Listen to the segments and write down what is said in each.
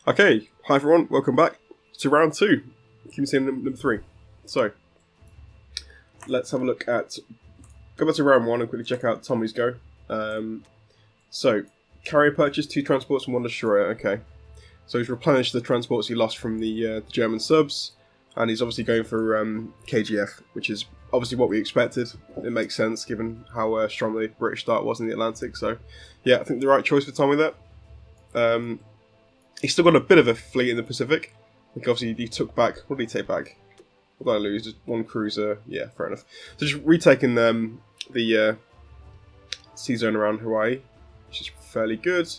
Okay, hi everyone, welcome back to round 2. Keep saying number 3. So, let's have a look at... Go back to round 1 and quickly check out Tommy's go. So, carrier purchase, 2 transports and 1 destroyer, okay. So he's replenished the transports he lost from the German subs, and he's obviously going for KGF, which is obviously what we expected. It makes sense given how strong the British start was in the Atlantic, so yeah, I think the right choice for Tommy there. He's still got a bit of a fleet in the Pacific. I think obviously he took back... What did he take back? What did I lose? Just 1 cruiser. Yeah, fair enough. So just retaking the sea zone around Hawaii, which is fairly good.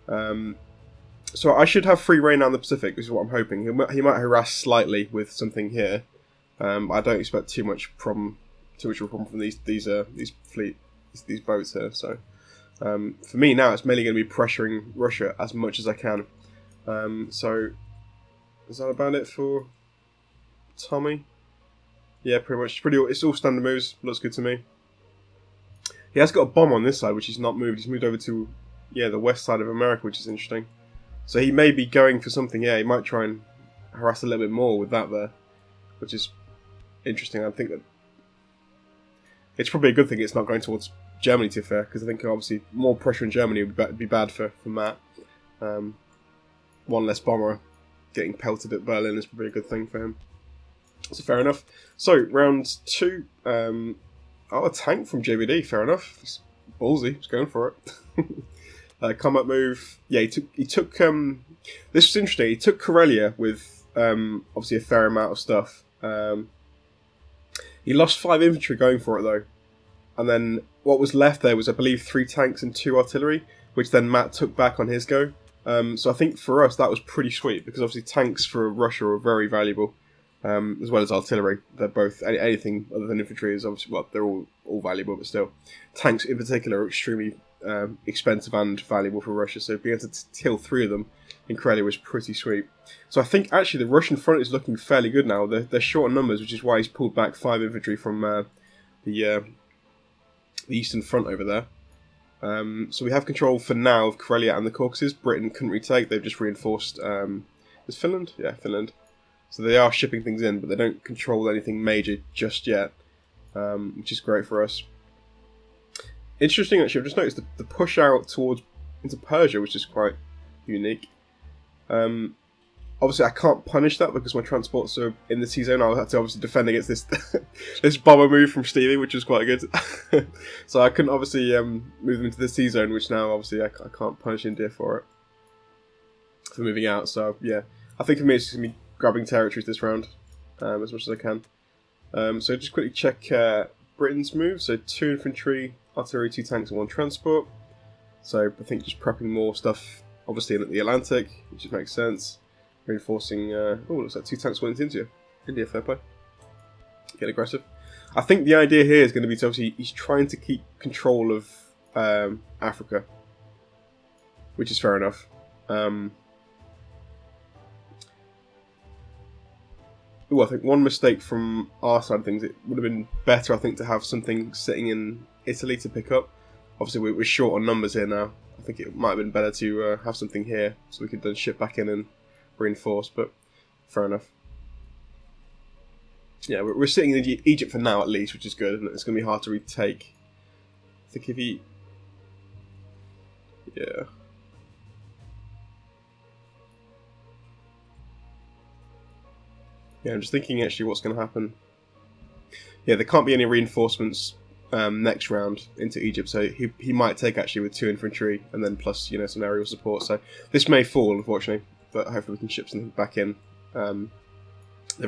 So I should have free reign on the Pacific, which is what I'm hoping. He might harass slightly with something here. I don't expect too much problem from these boats here. So for me now, it's mainly going to be pressuring Russia as much as I can. So is that about it for Tommy? Yeah, pretty much. It's all standard moves. Looks good to me. He has got a bomb on this side, which he's not moved. He's moved over to the west side of America, which is interesting. So he may be going for something. Yeah, he might try and harass a little bit more with that there, which is interesting. I think that it's probably a good thing it's not going towards Germany, to be fair, because I think obviously more pressure in Germany would be bad for Matt. 1 less bomber getting pelted at Berlin is probably a good thing for him. So fair enough. So round 2, a tank from JBD. Fair enough. He's ballsy. He's going for it. Combat move. Yeah, he took. This was interesting. He took Karelia with obviously a fair amount of stuff. He lost 5 infantry going for it though, and then what was left there was, I believe, 3 tanks and 2 artillery, which then Matt took back on his go. So I think for us that was pretty sweet, because obviously tanks for Russia are very valuable, as well as artillery. They're both, anything other than infantry is obviously, well, they're all valuable, but still, tanks in particular are extremely expensive and valuable for Russia. So being able to kill 3 of them in Karelia was pretty sweet. So I think actually the Russian front is looking fairly good now. They're short on numbers, which is why he's pulled back 5 infantry from the eastern front over there. So we have control for now of Karelia and the Caucasus. Britain couldn't retake. They've just reinforced. Is Finland? Yeah, Finland. So they are shipping things in, but they don't control anything major just yet, which is great for us. Interesting, actually, I've just noticed the push out into Persia, which is quite unique. Obviously, I can't punish that because my transports are in the sea zone. I'll have to obviously defend against this this bomber move from Stevie, which was quite good. So I couldn't obviously move them into the sea zone, which now obviously I can't punish India for it, for moving out. So yeah, I think for me it's just going to be grabbing territories this round as much as I can. So just quickly check Britain's move. So 2 infantry, artillery, 2 tanks and 1 transport. So I think just prepping more stuff, obviously in the Atlantic, which just makes sense. Reinforcing, looks like 2 tanks went into India, fair play. Get aggressive. I think the idea here is going to be to obviously, he's trying to keep control of Africa, which is fair enough. I think one mistake from our side of things, it would have been better, I think, to have something sitting in Italy to pick up. Obviously, we're short on numbers here now. I think it might have been better to have something here, so we could then ship back in and reinforce, but fair enough. Yeah, we're sitting in Egypt for now at least, which is good, and it's going to be hard to retake. I think if he... Yeah. Yeah, I'm just thinking actually what's going to happen. Yeah, there can't be any reinforcements next round into Egypt, so he might take actually with 2 infantry and then plus some aerial support. So this may fall, unfortunately, but hopefully we can ship something back in the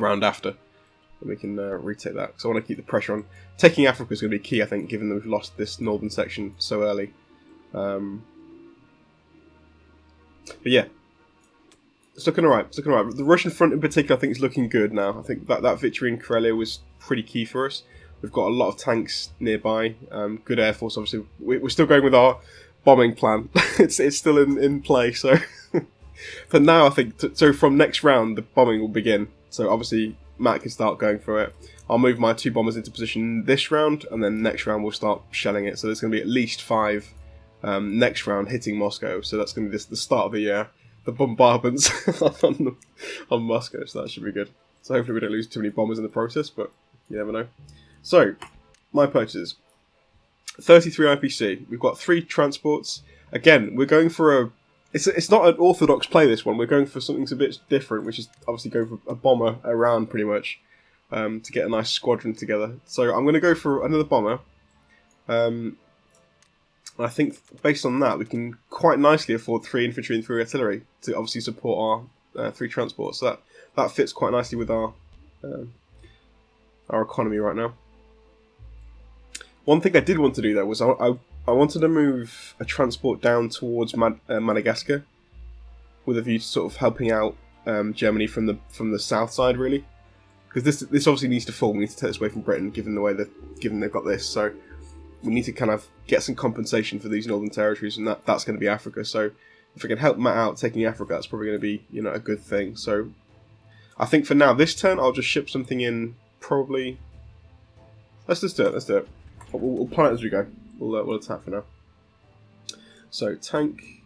round after, and we can retake that. Because I want to keep the pressure on. Taking Africa is going to be key, I think, given that we've lost this northern section so early. But yeah, it's looking alright. It's looking alright. The Russian front in particular, I think, is looking good now. I think that victory in Karelia was pretty key for us. We've got a lot of tanks nearby. Good air force, obviously. We're still going with our bombing plan. it's still in play, so... But now I think, so from next round, the bombing will begin. So obviously, Matt can start going for it. I'll move my 2 bombers into position this round, and then next round we'll start shelling it. So there's going to be at least 5 next round hitting Moscow. So that's going to be the start of the the bombardments on Moscow, so that should be good. So hopefully we don't lose too many bombers in the process, but you never know. So, my purchases. 33 IPC. We've got 3 transports. Again, we're going for a... It's not an orthodox play, this one. We're going for something a bit different, which is obviously go for a bomber around, pretty much, to get a nice squadron together. So I'm going to go for another bomber. I think based on that, we can quite nicely afford 3 infantry and 3 artillery to obviously support our 3 transports. So that fits quite nicely with our economy right now. One thing I did want to do though was I wanted to move a transport down towards Madagascar, with a view to sort of helping out Germany from the south side, really, because this obviously needs to fall. We need to take this away from Britain, given they've got this. So we need to kind of get some compensation for these northern territories, and that's going to be Africa. So if we can help Matt out taking Africa, that's probably going to be a good thing. So I think for now, this turn, I'll just ship something in. Probably. Let's just do it. Let's do it. We'll plan it as we go. We'll attack for now. So tank.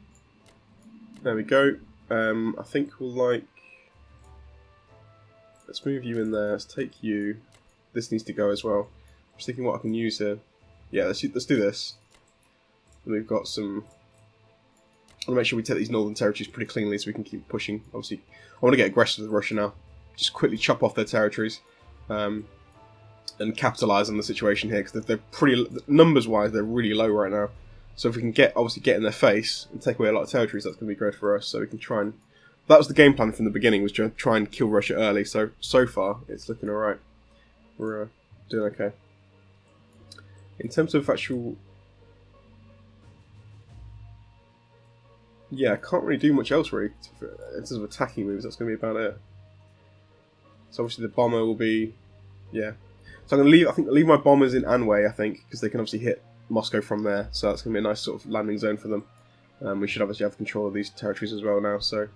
There we go. I think we'll let's move you in there. Let's take you. This needs to go as well. I'm just thinking what I can use here. Yeah, let's do this. And we've got some. I want to make sure we take these northern territories pretty cleanly so we can keep pushing. Obviously, I want to get aggressive with Russia now. Just quickly chop off their territories. And capitalise on the situation here, because they're pretty numbers-wise, they're really low right now. So if we can get in their face and take away a lot of territories, that's going to be great for us. So we can try and... That was the game plan from the beginning, was to try and kill Russia early. So far, it's looking alright. We're doing okay. In terms of actual... Yeah, I can't really do much else, really. In terms of attacking moves, that's going to be about it. So obviously the bomber will be... Yeah. So I'm going to leave my bombers in Anhui, I think, because they can obviously hit Moscow from there. So that's going to be a nice sort of landing zone for them. We should obviously have control of these territories as well now. So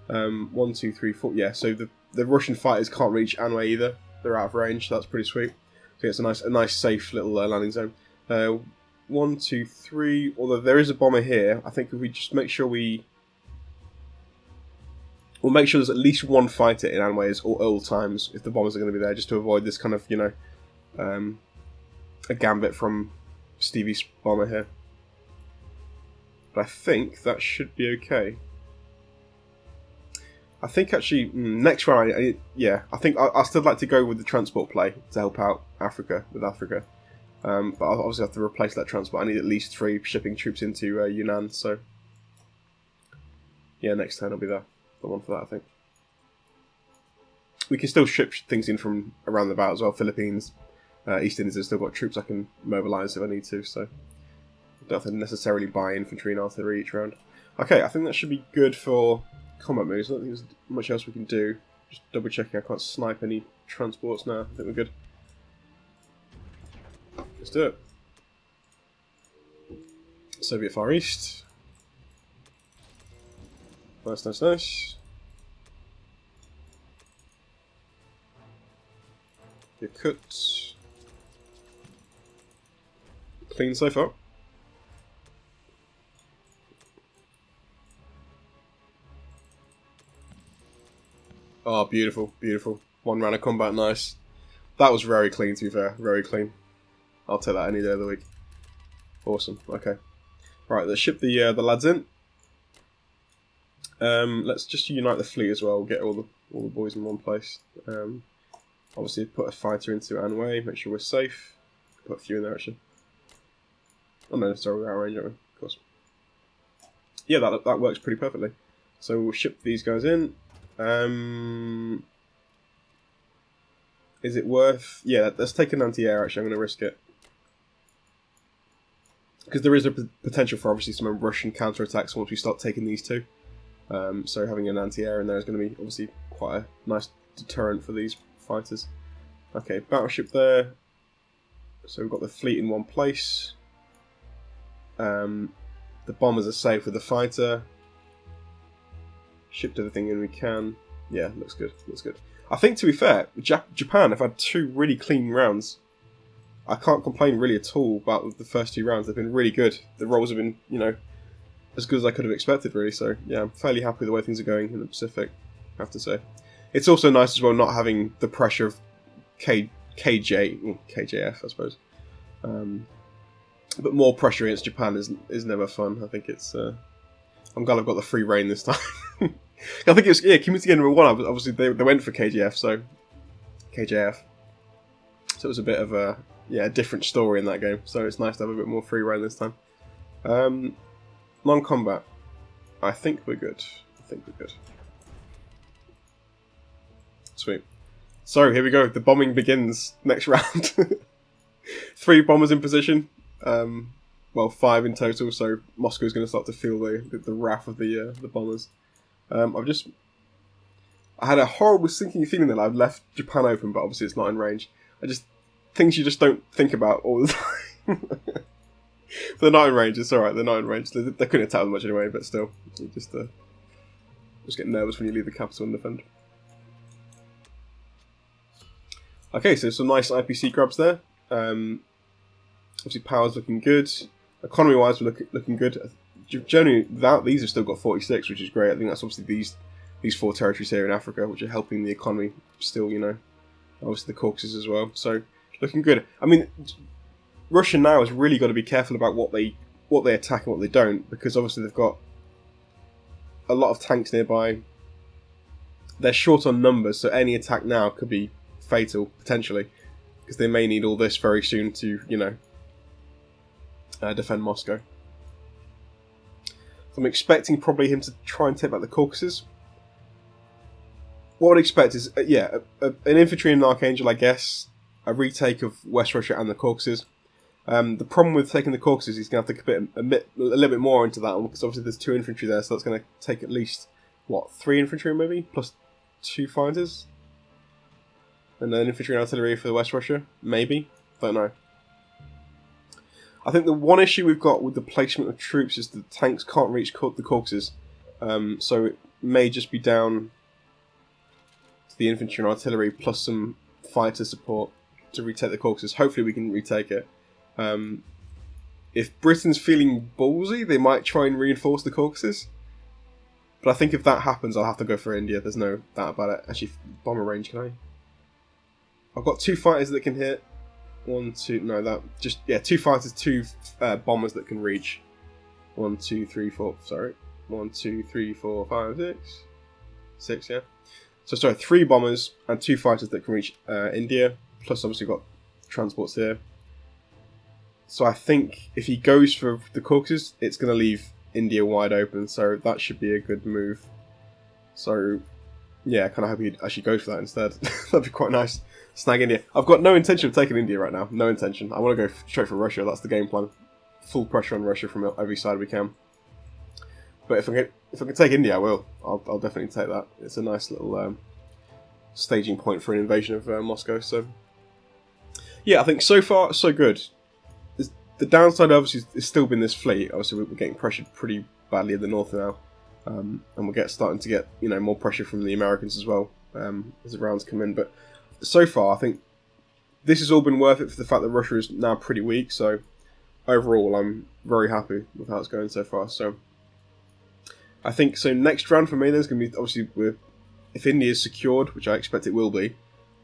1, 2, 3, 4. Yeah. So the Russian fighters can't reach Anhui either. They're out of range. So that's pretty sweet. So it's a nice safe little landing zone. 1, 2, 3. Although there is a bomber here, I think if we just make sure we'll make sure there's at least one fighter in Anhui at all times if the bombers are going to be there, just to avoid this kind of a gambit from Stevie's bomber here. But I think that should be okay. I think actually next round, I think I'll still like to go with the transport play to help out Africa with Africa. But I'll obviously have to replace that transport. I need at least 3 shipping troops into Yunnan. So yeah, next turn will be the one for that, I think. We can still ship things in from around the about as well. Philippines, East Indies have still got troops I can mobilise if I need to, so I don't have to necessarily buy infantry and artillery each round. Okay, I think that should be good for combat moves. I don't think there's much else we can do. Just double checking I can't snipe any transports now. I think we're good. Let's do it. Soviet Far East. Nice, nice, nice. Yakut. Clean so far. Oh, beautiful, beautiful. 1 round of combat, nice. That was very clean, to be fair. Very clean. I'll take that any day of the week. Awesome, okay. Right, let's ship the lads in. Let's just unite the fleet as well. Get all the boys in one place. Obviously, put a fighter into Anhui. Make sure we're safe. Put a few in there actually. Oh no, sorry, we're out of range, aren't we? Of course. Yeah, that works pretty perfectly. So we'll ship these guys in. Is it worth? Yeah, let's take an anti-air. Actually, I'm going to risk it because there is a potential for obviously some Russian counterattacks once we start taking these two. So having an anti-air in there is going to be obviously quite a nice deterrent for these fighters. Okay, battleship there. So we've got the fleet in one place. The bombers are safe with the fighter. Shipped everything in we can. Yeah, looks good. Looks good. I think, to be fair, Japan have had 2 really clean rounds. I can't complain really at all about the first 2 rounds. They've been really good. The rolls have been, as good as I could have expected, really. So yeah, I'm fairly happy with the way things are going in the Pacific, I have to say. It's also nice as well not having the pressure of KJF, I suppose. But more pressure against Japan is never fun. I think it's. I'm glad I've got the free reign this time. I think it was Community Game #1. Obviously, they went for KJF, so KJF. So it was a bit of a different story in that game. So it's nice to have a bit more free reign this time. Non-combat. I think we're good. Sweet. So here we go. The bombing begins next round. 3 bombers in position. Well, 5 in total. So Moscow's going to start to feel the wrath of the bombers. I had a horrible sinking feeling that I'd left Japan open, but obviously it's not in range. Things you just don't think about all the time. They're not in range. It's alright. They're not in range. They couldn't attack them much anyway, but still, you just get nervous when you leave the capital and defend. Okay, so some nice IPC grabs there. Obviously, power's looking good. Economy-wise, we're looking good. Generally, these have still got 46, which is great. I think that's obviously these 4 territories here in Africa, which are helping the economy still, obviously the Caucasus as well. So, looking good. I mean, Russia now has really got to be careful about what they attack and what they don't, because obviously they've got a lot of tanks nearby. They're short on numbers, so any attack now could be fatal, potentially, because they may need all this very soon to, defend Moscow. So I'm expecting probably him to try and take back the Caucasus. What I'd expect is, an infantry and an Archangel, I guess, a retake of West Russia and the Caucasus. The problem with taking the Caucasus is he's going to have to commit a little bit more into that one, because obviously there's 2 infantry there, so that's going to take at least, 3 infantry maybe, plus 2 fighters? And then infantry and artillery for the West Russia? Maybe? Don't know. I think the one issue we've got with the placement of troops is the tanks can't reach the Caucasus, so it may just be down to the infantry and artillery plus some fighter support to retake the Caucasus. Hopefully we can retake it. If Britain's feeling ballsy, they might try and reinforce the Caucasus. But I think if that happens, I'll have to go for India. There's no doubt about it. Actually, bomber range, can I? I've got 2 fighters that can hit. 2 fighters, 2 bombers that can reach. 1, 2, 3, 4. Sorry. 1, 2, 3, 4, 5, 6. 6, yeah. So, 3 bombers and 2 fighters that can reach India. Plus, obviously, got transports here. So, I think if he goes for the Caucasus, it's going to leave India wide open. So, that should be a good move. So, yeah, I kind of hope he'd actually go for that instead. That'd be quite nice. Snag India. I've got no intention of taking India right now. No intention. I want to go straight for Russia. That's the game plan. Full pressure on Russia from every side we can. But if I can take India, I will. I'll definitely take that. It's a nice little staging point for an invasion of Moscow. So, yeah, I think so far so good. The downside, obviously, has still been this fleet. Obviously, we're getting pressured pretty badly in the north now, and we're starting to get more pressure from the Americans as well as the rounds come in. But so far, I think this has all been worth it for the fact that Russia is now pretty weak. So overall, I'm very happy with how it's going so far. So I think next round for me, there's going to be obviously if India is secured, which I expect it will be,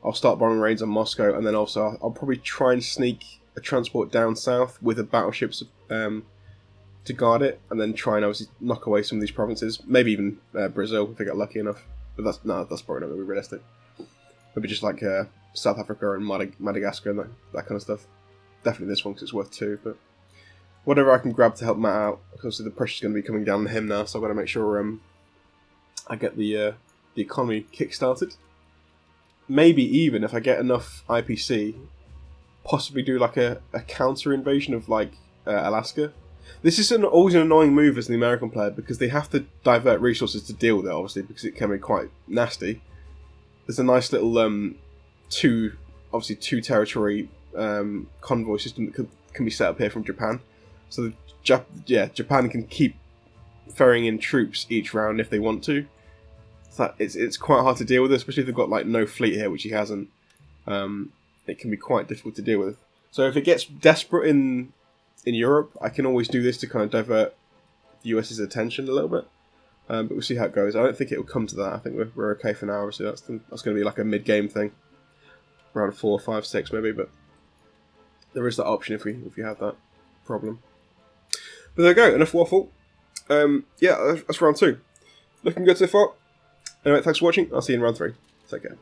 I'll start bombing raids on Moscow, and then also I'll probably try and sneak a transport down south with a battleship to guard it, and then try and obviously knock away some of these provinces, maybe even Brazil if I get lucky enough. But that's probably not going to be realistic. Maybe just like South Africa and Madagascar and that kind of stuff. Definitely this one because it's worth 2, but whatever I can grab to help Matt out. Because the pressure's going to be coming down on him now, so I've got to make sure I get the economy kick-started. Maybe even if I get enough IPC, possibly do like a counter invasion of like Alaska. This is always an annoying move as the American player because they have to divert resources to deal with it, obviously, because it can be quite nasty. There's a nice little two territory convoy system that can be set up here from Japan. So Japan can keep ferrying in troops each round if they want to. So it's quite hard to deal with, especially if they've got like no fleet here, which he hasn't. It can be quite difficult to deal with. So if it gets desperate in Europe, I can always do this to kind of divert the US's attention a little bit. But we'll see how it goes. I don't think it will come to that. I think we're okay for now. Obviously, that's going to be like a mid-game thing, round 4, 5, 6 maybe. But there is that option if we have that problem. But there we go. Enough waffle. Yeah, that's round 2. Looking good so far. Anyway, thanks for watching. I'll see you in round 3. Take care.